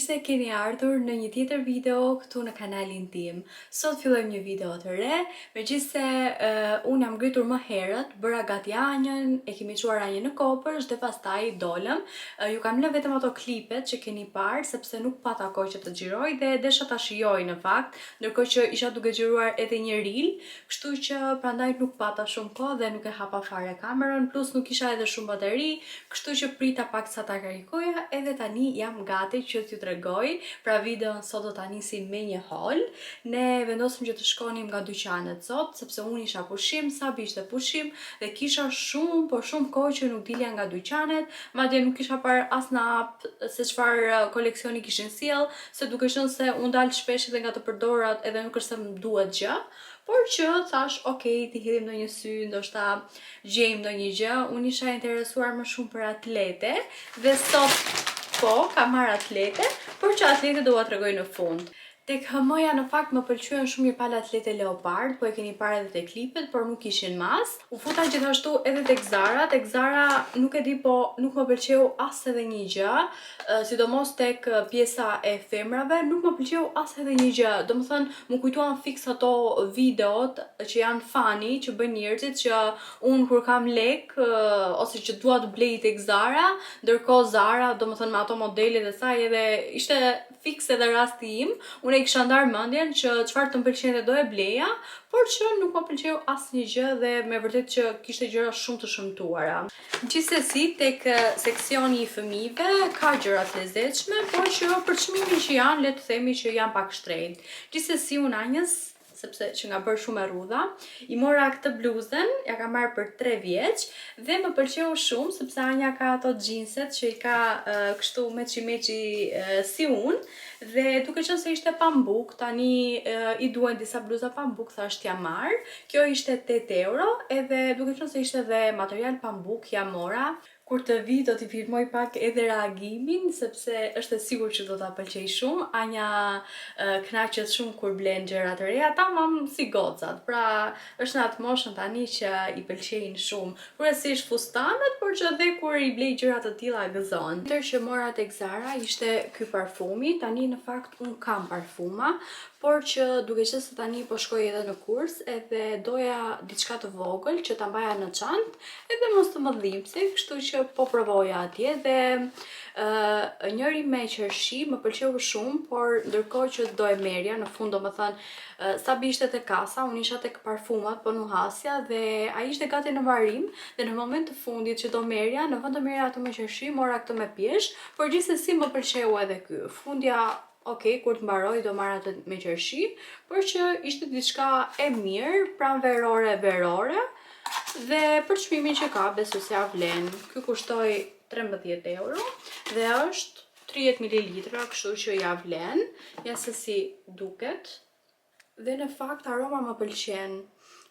Se keni ardhur në një tjetër video këtu në kanalin tim. Sot fillojmë një video të re, megjithse unë jam ngritur më herët, bëra gati anjën, e kemi çuar anjën në kopërsh dhe pastaj dolëm. Ju kam lënë vetëm ato klipet që keni parë sepse nuk pata kohë që të xhiroj dhe desha ta shijoj në fakt, ndërkohë që isha duke xhiruar edhe një reel, kështu që prandaj nuk pata shumë kohë dhe nuk e hapa fare kamerën, plus nuk kisha edhe shumë bateri, kështu që prita pak sa ta karikoja edhe tani jam gati që t'ju tregoj. Pra videon sot do ta nisim me një haul. Ne vendosëm që të shkonim nga dyqanet sot, sepse unë isha pushim, Sabi ishte pushim dhe kisha shumë kohë që nuk dilja nga dyqanet, madje nuk kisha parë as në app se çfarë koleksioni kishin sjell, se duke qenë se unë dal shpesh edhe nga të përdorat edhe nuk është se më duhet gjë. Por që thash, okej, t'i hedhim ndonjë sy, ndoshta gjejmë ndonjë gjë. Unë isha interesuar më shumë për atlete dhe sot kam marrë atlete, por që atlete do ua tregoj në fund. Tek HM-ja në fakt më pëlqyen shumë një palë atlete leopard, po e keni parë edhe te klipet, por nuk ishin mas. U futa gjithashtu edhe tek Zara. Tek Zara nuk e di, po nuk më pëlqeu as edhe një gjë, sidomos tek pjesa e femrave, nuk më pëlqeu as edhe një gjë. Domethënë, më kujtuan fiks ato videot që janë funny, që bëjnë njerëzit, që unë kur kam lek ose që dua të blej tek Zara, ndërkohë Zara, domethënë me ato modelet e saj, edhe ishte fiks edhe rasti im. Unë e kisha ndarë mendjen që çfarë të më pëlqente do e bleja, por që nuk më pëlqeu asnjë gjë dhe me vërtet që kishte gjëra shumë të shëmtuara. Gjithsesi, tek seksioni i fëmijëve ka gjëra të lezetshme, por që për çmimin që janë, le të themi që janë pak shtrenjtë. Gjithsesi, unë anjës, sepse që nga bërë shumë e rrudha, i mora këtë bluzën, ja ka marrë për 3 vjeç dhe më pëlqeu shumë sepse Anja ka ato xhinset që i ka kështu meçi si unë, dhe duke qenë se ishte pambuk, tani i duhen disa bluza pambuk, thash t'ja marr. Kjo ishte 8 euro, edhe duke qenë se ishte dhe material pambuk, ja mora. Kur të vi do t'i filmoj pak edhe reagimin, sepse është e sigurt që do t'a pëlqej shumë. Anja kënaqet shumë kur blen gjëra të reja, tamam si gocat. Pra, është në atë moshën tani që i pëlqejnë shumë. Kryesisht fustanet, por që edhe kur i blej gjëra të tilla gëzon. Tjetër që mora tek Zara ishte ky parfumi. Tani në fakt un kam parfuma, por që duke qenë se tani po shkoj edhe në kurs, edhe doja diçka të vogël që ta mbaja në çantë, edhe mos të më dhimbse, kështu që po provoja atje dhe njëri me qershi më pëlqeu shumë, por ndërkohë që do e merja, në fund domethënë Sabi ishte te kasa, unë isha tek parfumat, po nuhasja dhe ai ishte gati në varim dhe në moment të fundit që do merja, në vend të merja atë me qershi, mora këtë me pjesh, por gjithsesi më pëlqeu edhe ky. Fundja okej, kur të mbaroj do marr atë me qershi, por që ishte diçka e mirë, pranverore dhe për çmimin që ka, besoj se ja vlen. Ky kushtoi 13 euro dhe është 30 ml, kështu që ja vlen. Ja se si duket. Dhe në fakt aroma më pëlqen.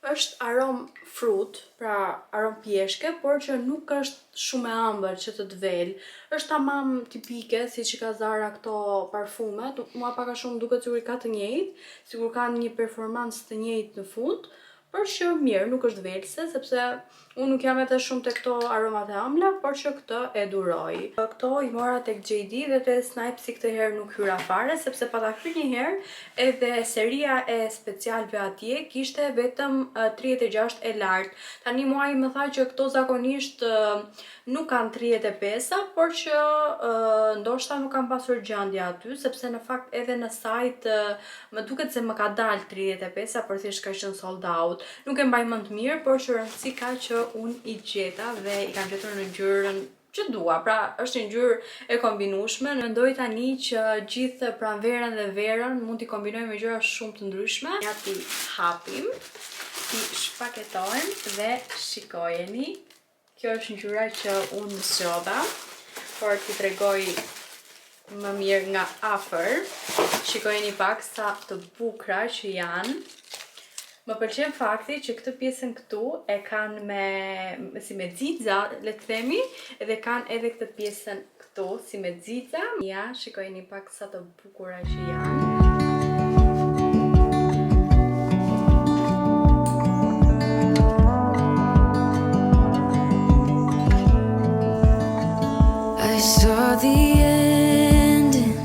Është arom frut, pra arom pjeshke, por që nuk është shumë e ëmbël që të vel. Është tamam tipike, siç i ka Zara këto parfumet. Mua pak a shumë duket sikur i ka të njëjtë, sikur kanë një performancë të njëjtë në fund, por që mirë, nuk është velse, sepse unë nuk jam edhe shumë te këto aromat e ëmbla, por që këtë e duroj. Këto i mora tek JD dhe te Snipes këtë herë nuk hyra fare, sepse pata hyrë një herë, edhe seria e specialve atje kishte vetëm 36 e lartë. Tani muaj më tha që këto zakonisht nuk kanë 35, por që ndoshta nuk kanë pasur gjendje aty, sepse në fakt edhe në sajt më duket se më ka dalë 35, por thjesht ka qenë sold out. Nuk e mbaj mend mirë, por që rëndësi ka që unë i gjeta dhe i kam gjetur në ngjyrën që dua, pra është një ngjyrë e kombinueshme. Mendoj tani që gjithë pranverën dhe verën mund t'i kombinoj me gjëra shumë të ndryshme. Ja ti hapim. i shpaketojmë dhe shikojeni. Kjo është ngjyra që unë zgjodha, por t'i tregoj më mirë nga afër. Shikojeni pak sa të bukura që janë. Më pëlqen fakti që këtë pjesën këtu e kanë si me xixa, le të themi, edhe kanë edhe këtë pjesën këtu si me xixa. Ja, shikojeni pak sa të bukura që janë. I saw the ending.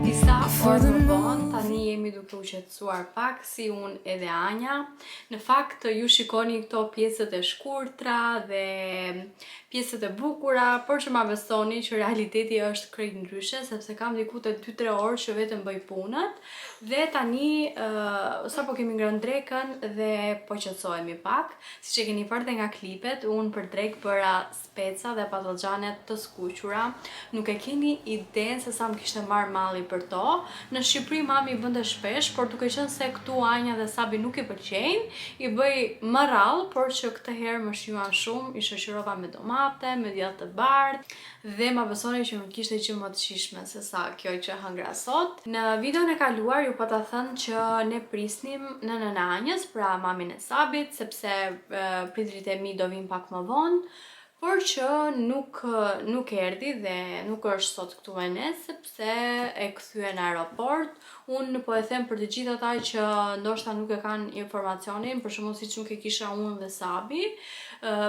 Disa orë më vonë, tani jemi duke u qetësuar pak si unë edhe Anja. Në fakt ju shikoni këto pjesët e shkurtra dhe pjesët e bukura, por që ma besoni që realiteti është krejt ndryshe, sepse kam diku të 2-3 orë që vetëm bëj punët. Dhe tani sapo kemi ngrënë drekën dhe po qetësohemi pak. Siç e keni parë nga klipet, unë për drekë bëra speca dhe patoxhane të skuqura. Nuk e keni idenë se sa më kishte marrë malli për to. Në Shqipëri mami bënte shpesh, por duke qenë se këtu Anja dhe Sabi nuk i pëlqejnë, i bëj më rrallë, por që këtë herë më shijuan shumë, i shoqërova me domate, me djathë të bardhë dhe ma besoni që më kishte që më të shishme se sa kjo që hëngra sot. Në videon e kaluar ju pata thënë që ne prisnim nënën e Anjës, pra mamin e Sabit, sepse prindrit e mi do vinë pak më vonë. Por që nuk erdhi dhe nuk është sot këtu me ne, sepse e kthye në aeroport. Unë po e them për të gjithë ata që ndoshta nuk e kanë informacionin, për shembull siç nuk e kisha unë dhe Sabi.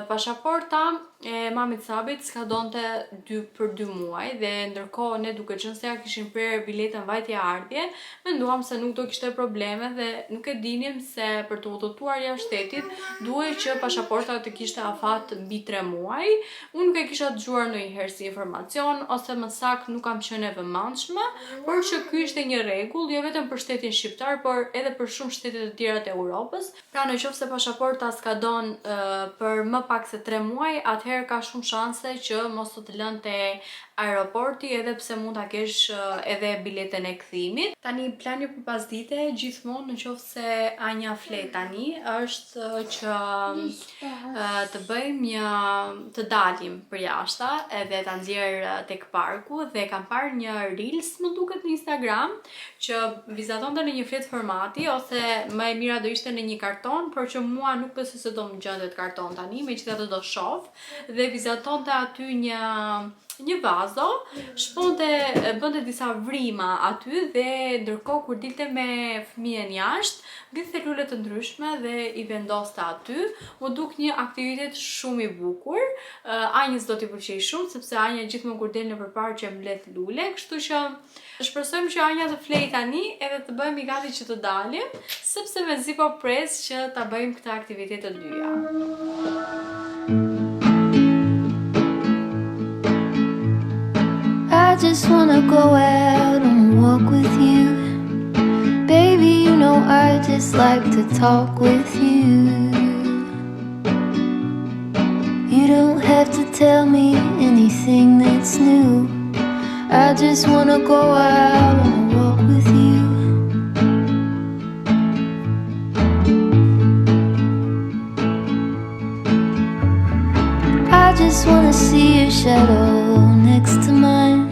Pashaporta e mamit Sabit s'ka donte për 2 muaj dhe ndërkohë ne duke qenë se ja kishim prerë biletën vajtje ardhje, menduam se nuk do kishte probleme dhe nuk e dinim se për të udhëtuar jashtë shtetit duhej që pashaporta të kishte afat mbi 3 muaj. Unë nuk e kisha dëgjuar ndonjëherë si informacion, ose më saktë nuk kam qenë e vëmendshme, por që ky ishte një rregull jo vetëm për shtetin shqiptar, por edhe për shumë shtete të tjera të Europës. Pra nëse pasaporta s'ka don për më pak se 3 muaj, atëherë ka shumë shanse që mos të lënte aeroporti, edhe pse mund ta kesh edhe biletën e kthimit. Tani plani për pasdite gjithmonë nëse Anja flet tani është që të bëjmë të dalim për jashta edhe ta nxjerr tek parku dhe kam parë një reels më duket në Instagram që vizatonte në një flet formati ose më e mira do ishte në një karton, por që mua nuk besoj se do më gjendet karton tani, megjithatë do shoh dhe vizatonte aty një vazo, bënte disa vrima aty dhe ndërkohë kur dilte me fëmijën jashtë, ngritte lule të ndryshme dhe i vendoste aty. Mu duk një aktivitet shumë i bukur. Anjës do t'i pëlqej shumë sepse Anja gjithmonë kur del nëpërpara që mbledh lule, kështu që shpresojmë që Anja të flej tani edhe të bëhemi gati që të dalim, sepse mezi po pres që ta bëjmë këtë aktivitet të dyja. I just wanna go out on a walk with you. Baby, you know I just like to talk with you. You don't have to tell me anything that's new. I just wanna go out on a walk with you. I just wanna see your shadow next to mine.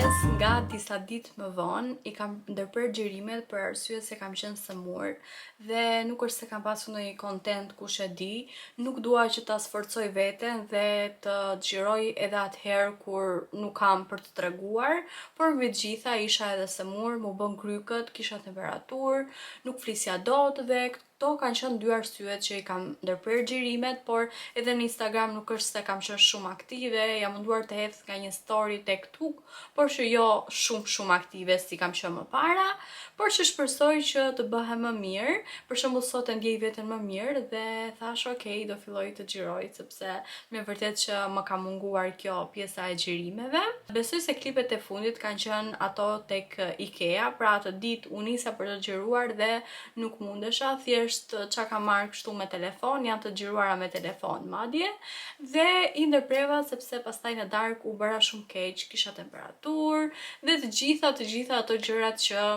ditës, nga disa ditë më vonë, i kam ndërprer xhirimet për arsye se kam qenë sëmur dhe nuk është se kam pasur ndonjë content kush e di, nuk dua që ta sforcoj veten dhe të xhiroj edhe atëherë kur nuk kam për të treguar, por mbi të gjitha isha edhe sëmur, mu bën krykët, kisha temperaturë, nuk flisja dot dhe këto kanë qenë dy arsyet që i kam ndërprer xhirimet, por edhe në Instagram nuk është se kam qenë shumë aktive, jam munduar të hedh nga një story tek tuk, por që jo shumë aktive si kam qenë më para, por që shpresoj që të bëhem më mirë. Për shembull sot e ndjej veten më mirë dhe thash okay, do filloj të xhiroj sepse me vërtet që më ka munguar kjo pjesa e xhirimeve. Besoj se klipet e fundit kanë qenë ato tek IKEA, pra atë ditë u nisa për të xhiruar dhe nuk mundesha, thjesht çka kam marrë kështu me telefon, janë të xhiruara me telefon madje, dhe i ndërpreva sepse pastaj në darkë u bëra shumë keq, kisha temperaturë dhe të gjitha ato gjërat që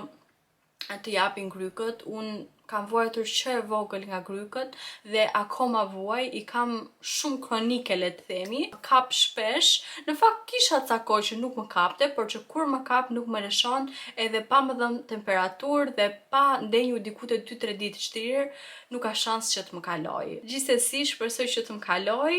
të japin krykët, unë kam vuajtur që e vogël nga krykët dhe akoma vuaj, i kam shumë kronike le të themi, kap shpesh, në fakt kisha ca kohë që nuk më kapte, por që kur më kap nuk më lëshon edhe pa më dhënë temperaturë dhe pa ndenjur diku te 2-3 ditë shtrirë, nuk ka shans që të më kaloj. Gjithsesi shpresoj që të më kaloj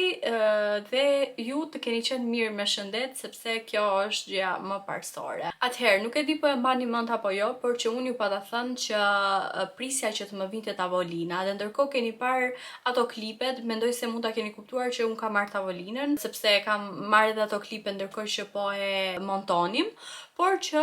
dhe ju të keni qenë mirë me shëndet sepse kjo është gjëja më parsorë. Atëherë, nuk e di po e mbani mend apo jo, por që unë ju pata thënë që prisja që të më vinte tavolina dhe ndërkohë keni parë ato klipet, mendoj se mund ta keni kuptuar që unë kam marrë tavolinën sepse kam marrë edhe ato klipe ndërkohë që po e montonim, por që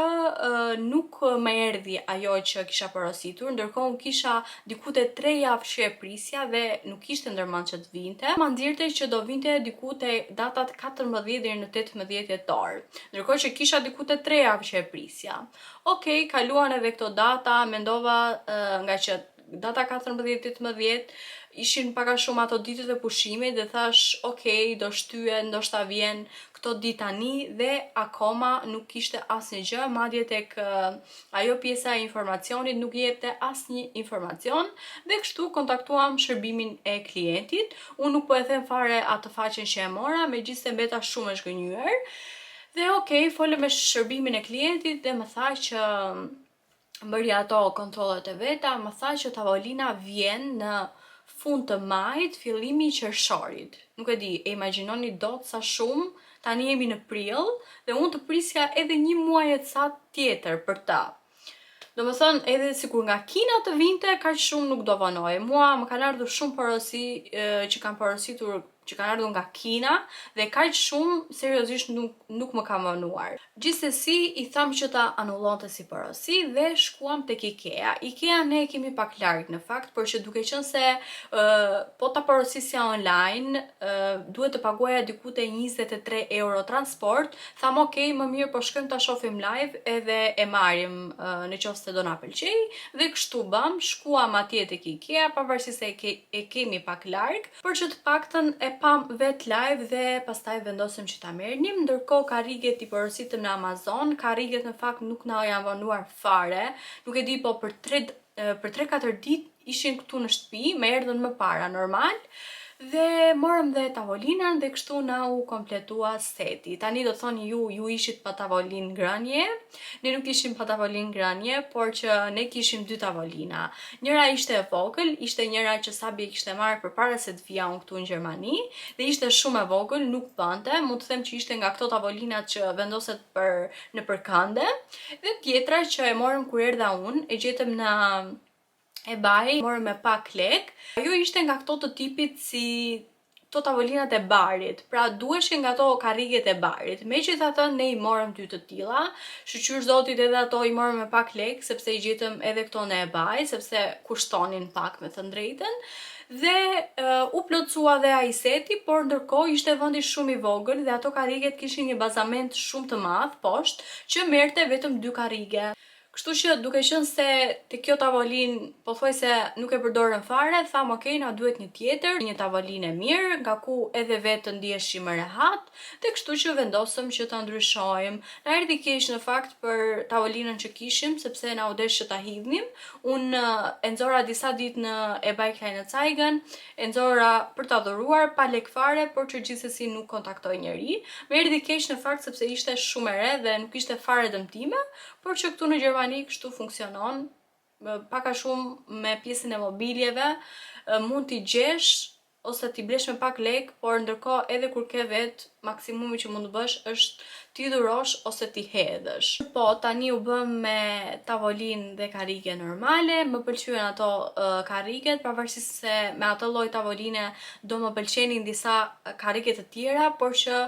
nuk më erdhi ajo që kisha porositur, ndërkohë unë kisha diku te 3 javë që e prisja dhe nuk ishte ndërmend që të vinte. Ma nxirte që do vinte diku te datat 14 deri në 18 tetor, ndërkohë që kisha diku te 3 javë që e prisja. Okej, kaluan edhe këto data, mendova nga që data 14-18 ishin pak a shumë ato ditët e pushimit dhe thash okej, do shtyhet, ndoshta vjen këto ditë tani dhe akoma nuk kishte asnjë gjë, madje tek ajo pjesa e informacionit nuk jepte asnjë informacion dhe kështu kontaktuam shërbimin e klientit. Unë nuk po e them fare atë faqen që e mora, megjithëse mbeta shumë e zgënjur. Dhe okej, folëm me shërbimin e klientit dhe më tha që bëri ato kontrollet e veta, më tha që tavolina vjen në fund të majit, fillimi i qershorit. Nuk e di, e imagjinoni dot sa shumë, tani jemi në prill dhe unë të prisja edhe një muaj e ca tjetër për ta. Do më thënë, edhe sikur nga Kina të vinte, kaq shumë nuk do vonoj. Mua më kanë ardhur shumë porosi që kanë porositur, që kanë ardhur nga Kina dhe kaq shumë seriozisht nuk më ka vonuar. Gjithsesi i tham që ta anullonte si porosi dhe shkuam tek IKEA. IKEA ne e kemi pak larg në fakt, por që duke qenë se po ta porosisja online, duhet të paguaja diku te 23 euro transport, tham okej, më mirë po shkojmë ta shohim live edhe e marrim në qoftë se do na pëlqej dhe kështu bëm, shkuam atje tek IKEA, pavarësisht se e kemi pak larg, por që të paktën e pam vet live dhe pastaj vendosëm që ta merrnim. Ndërkohë karriget i porositëm në Amazon, karriget në fakt nuk na janë vonuar fare, nuk e di po për 3-4 ditë ishin këtu në shtëpi, më erdhën më para normal. Dhe morëm dhe tavolinën dhe kështu na u kompletua seti. Tani do thoni ju ishit pa tavolinë ngrënie. Ne nuk ishim pa tavolinë ngrënie, por që ne kishim 2 tavolina. Njëra ishte e vogël, ishte njëra që Sabi kishte marrë përpara se të vija unë këtu në Gjermani, dhe ishte shumë e vogël, nuk bënte, mund të them që ishte nga këto tavolinat që vendoset nëpër kënde. Dhe tjetra që e morëm kur erdha unë, e gjetëm në eBay, morëm me pak lek. Ajo ishte nga këto të tipit si to tavolinat e barit, pra duheshin nga to karriget e barit. Megjithatë ne i morëm 2 të tilla, shqyr zotit edhe ato i morëm me pak lek, sepse i gjetëm edhe këto në eBay, sepse kushtonin pak me të drejtën. Dhe u plotësua dhe ai seti, por ndërkohë ishte vendi shumë i vogël dhe ato karriget kishin një bazament shumë të madh poshtë që merrte vetëm 2 karrige. Kështu që duke qenë se te kjo tavolinë pothuajse nuk e përdorën fare, tham okay, na duhet një tjetër, një tavolinë e mirë, nga ku edhe vetë ndiheshim më rehat, dhe kështu që vendosëm që ta ndryshojmë. Na erdhi keq në fakt për tavolinën që kishim, sepse na u desh që ta hidhnim. Unë e nxora disa ditë në eBay Kleinanzeigen, e nxora për ta dhuruar pa lek fare, por që gjithsesi nuk kontaktoi njeri. Më erdhi keq në fakt sepse ishte shumë e re dhe nuk ishte fare dëmtime, por që këtu në Gjermani kështu funksionon, pak a shumë me pjesën e mobiljeve, mund t'i gjesh ose t'i blesh me pak lek, por ndërkohë edhe kur ke vet, maksimumi që mund të bësh është t'i dhurosh ose t'i hedhësh. Po, tani u bëm me tavolinë dhe karrige normale, më pëlqyen ato karriget, pavarësisht se me atë lloj tavoline do më pëlqenin disa karrige të tjera, por që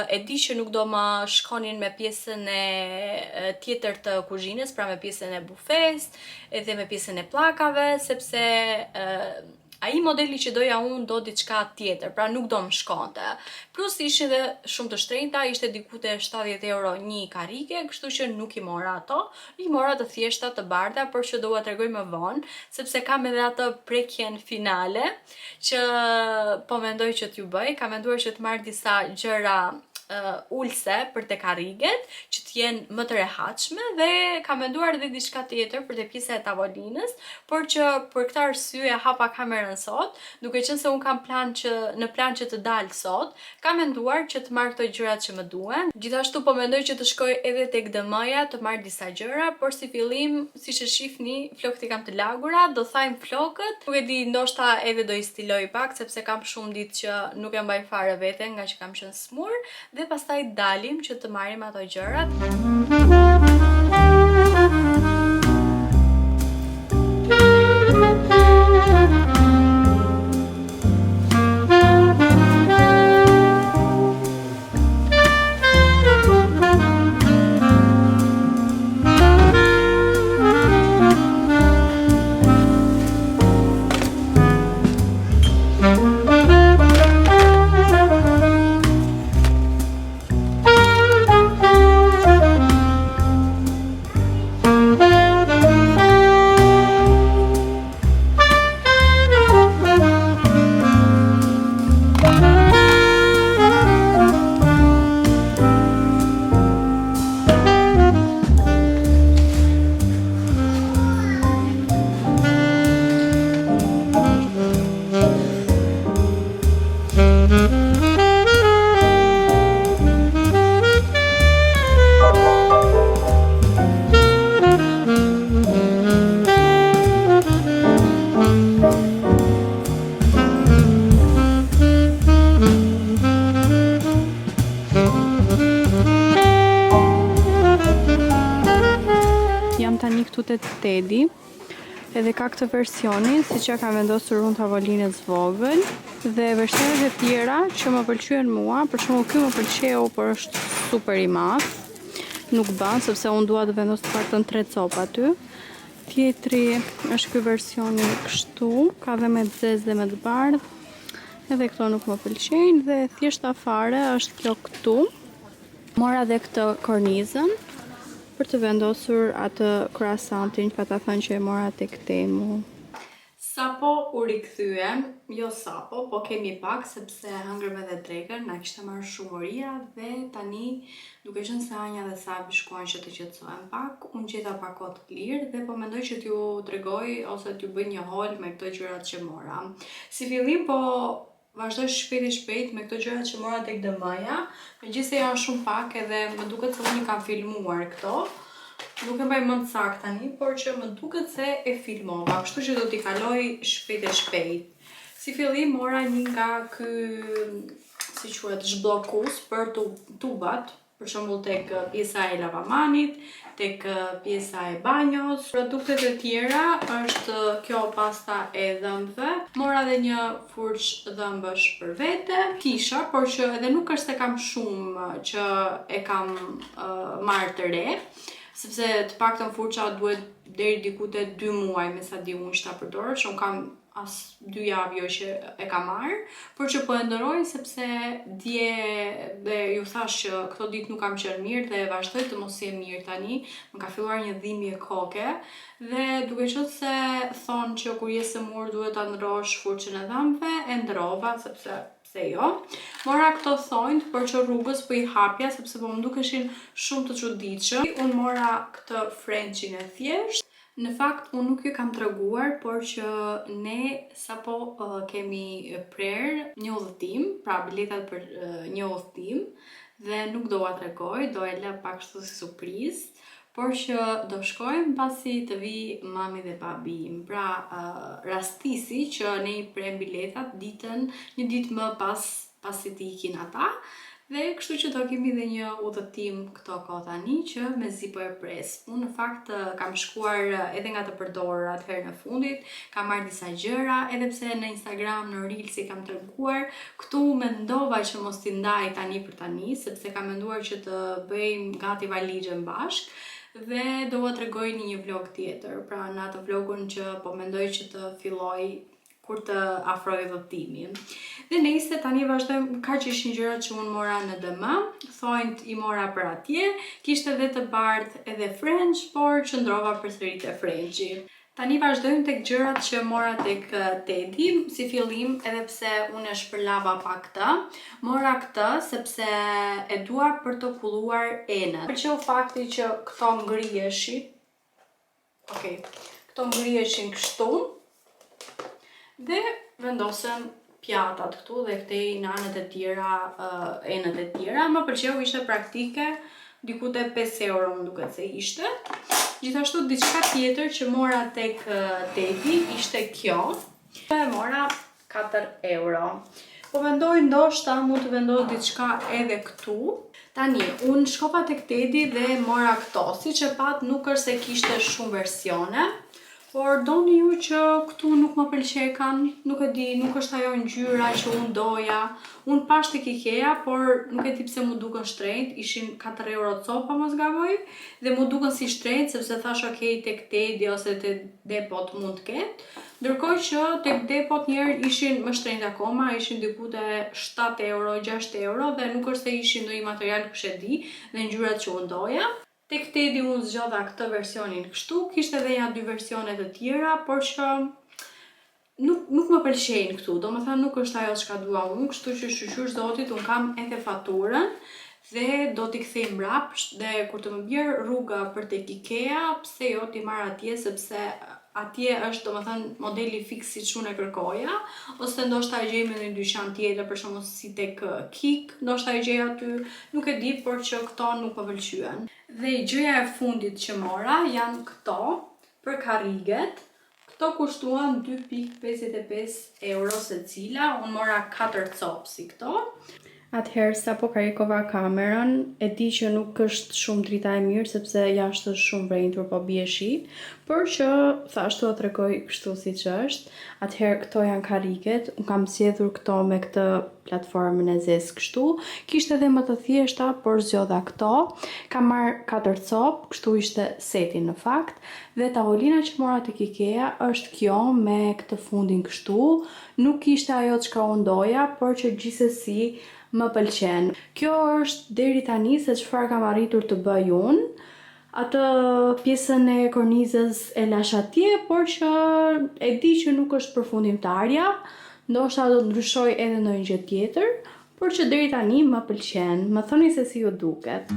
e di që nuk do më shkonin me pjesën e tjetër të kuzhinës, pra me pjesën e bufes, edhe me pjesën e pllakave, sepse ai modeli që doja unë do diçka tjetër, pra nuk do më shkonte. Plus ishin dhe shumë të shtrenjta, ishte diku te 70 euro një karrige, kështu që nuk i mora ato. I mora të thjeshta të bardha, por që do ua tregoj më vonë, sepse kam edhe atë prekjen finale që po mendoj që t'ju bëj. Kam menduar që të marr disa gjëra ulse për te karriget, që t'jenë më të rehatshme, dhe kam menduar edhe diçka tjetër për te pjesa e tavolinës, por që për këtë arsye hapa kamerën sot, duke qenë se un kam në plan që të dal sot, kam menduar që të marr këto gjërat që më duhen. Gjithashtu po mendoj që të shkoj edhe tek DM-ja të marr disa gjëra, por si fillim, siç e shihni, flokët i kam të lagura, do thajm flokët. Nuk e di, ndoshta edhe do i stiloj pak, sepse kam shumë ditë që nuk e mbaj fare veten nga që kam qenë smur, dhe pastaj dalim që të marrim ato gjërat. Tani këtu te Tedi, edhe ka këtë versionin, si që ka vendosur unë tavolinës vogël, dhe versionet e tjera që më pëlqyen mua, për shembull ky më pëlqeu, por është super i madh, nuk ban, sepse unë dua të vendos të paktën 3 copa aty. Tjetri është ky versioni kështu, ka dhe me të zezë dhe me të bardhë, edhe këto nuk më pëlqejnë, dhe thjeshta fare është kjo këtu. Mora dhe këtë kornizën për të vendosur atë croissantin, pa ta thënë që e mora tek Temu. Sapo u rikthyem, jo sapo, po kemi pak, sepse hëngrëm edhe drekën, na kishte marrë shumëria, dhe tani, duke qenë se Anja dhe Sabi shkuan që të qetësohen pak, unë gjeta pak kohë të lirë dhe po mendoj që t'ju tregoj ose t'ju bëj një haul me këto gjërat që mora. Si fillim po vazhdoj shpejt me këto gjërat që mora tek DM-ja, megjithëse janë shumë pak edhe më duket se unë kam filmuar këto. Nuk e mbaj mend saktë tani, por që më duket se e filmova, kështu që do t'i kaloj shpejt. Si fillim mora një nga ky, si quhet, zhbllokus për tubat, për shembull tek pjesa e lavamanit, tek pjesa e banjos. Produktet e tjera është kjo pasta e dhëmbëve. Mora edhe një furçë dhëmbësh për vete. Kisha, por që edhe nuk është se kam shumë që e kam marrë të re, sepse të paktën furça duhet deri diku te 2 muaj, me sa di unë ta përdor, që unë kam as 2 javë jo që e ka marrë, por që po e ndëroj sepse dje dhe ju thash që këto ditë nuk kam qenë mirë dhe vazhdoj të mos jem mirë tani, më ka filluar një dhimbje koke dhe duke qenë se thonë që kur je sëmur duhet ta ndrosh furçën e dhëmbëve, e ndrova sepse pse jo. Mora këto thonjt, por që rrugës po I hapja sepse po më dukeshin shumë të çuditshëm. Unë mora këtë frençin e thjesht. Në fakt, unë nuk ju kam treguar, por që ne sapo kemi prerë një udhëtim, pra biletat për një udhëtim, dhe nuk do ua tregoj, do e lë pak kështu si surprizë, por që do shkojmë pasi të vi mami dhe babi im. Pra, rastisi që ne I prem biletat një ditë më pasi të ikin ata, dhe kështu që do kemi dhe një udhëtim këto kohë tani që mezi po e pres. Unë në fakt kam shkuar edhe nga të përdorur atëherë në fundit, kam marrë disa gjëra, edhe pse në Instagram, në Reels I kam treguar, këtu mendova që mos t'i ndaj tani për tani, sepse kam menduar që të bëjmë gati valixhen bashk, dhe do ua tregoj në një vlog tjetër, pra në atë vlogun që po mendoj që të filloj kur të afroj udhëtimin. Dhe nejse tani vazhdojmë, kaq ishin gjërat që unë mora në DM, thonjt I mora për atje, kishte edhe të bardhë edhe french, por qëndrova përsëri te frenchi. Tani vazhdojmë tek gjërat që mora tek Tedi, si fillim edhe pse unë e shpërlava pak këtë. Mora këtë sepse e dua për të kulluar enët. Pëlqeu fakti që këto ngriheshin. Okej, këto ngriheshin kështu. Dhe vendosem pjatat këtu dhe këtej në anët e tjera, enët e tjera. Më pëlqeu, ishte praktike, diku te 5 euro më duket se ishte. Gjithashtu diçka tjetër që mora tek Tedi ishte kjo. E mora 4 euro. Po mendoj ndoshta mund të vendos diçka edhe këtu. Tani, unë shkova tek Tedi dhe mora këto, siç e pat nuk është se kishte shumë versione. Por doni ju që këtu nuk më pëlqekan, nuk e di, nuk është ajo ngjyra që unë doja. Unë pash tek IKEA, por nuk e di pse mu duken shtrenjtë, ishin 4 euro copa mos gaboj, dhe mu duken si shtrenjtë sepse thash okay, tek Tedi ose tek Depot mund të ketë. Ndërkohë që tek Depot njerë ishin më shtrenjtë akoma, ishin diku te 7 euro, 6 euro dhe nuk është se ishin ndonjë material kush e di dhe ngjyrat që unë doja. Tek Tedi unë zgjodha këtë versionin kështu, kishte edhe ja 2 versione të tjera, por që nuk më pëlqejnë këtu, do më thënë nuk është ajo çka dua unë, kështu që shqyr zotit unë kam edhe faturën dhe do t'i kthej mbrapsht dhe kur të më bjerë rruga për tek IKEA, pse jo t'i marr atje sepse atje është do më thënë modeli fix si që unë e kërkoja, ose ndoshta e gjej me një dyqan tjetër, për shembull si tek Kik, ndoshta e gjej aty, nuk e di, por që këto nuk më pëlqyen. Dhe gjëja e fundit që mora janë këto për karriget. Këto kushtuan 2.55 euro secila, unë mora 4 copë si këto. Atëherë sa po karikova kamerën, e di që nuk është shumë drita e mirë sepse jashtë është shumë vrenjtur po bie shi, por që thashtu o tregoj kështu siç është. Atëherë këto janë kariket, unë kam zgjedhur këto me këtë platformën e zezë kështu. Kishte edhe më të thjeshta, por zgjodha këto. Kam marrë 4 copë, kështu ishte seti në fakt, dhe tavolina që mora tek IKEA është kjo me këtë fundin kështu. Nuk ishte ajo çka unë doja, por që gjithsesi më pëlqen. Kjo është deri tani se çfarë kam arritur të bëj unë. Atë pjesën e kornizës e lash atje, por që e di që nuk është përfundimtarja. Ndoshta do të ndryshoj edhe ndonjë gjë tjetër, por që deri tani më pëlqen. Më thoni se si ju duket.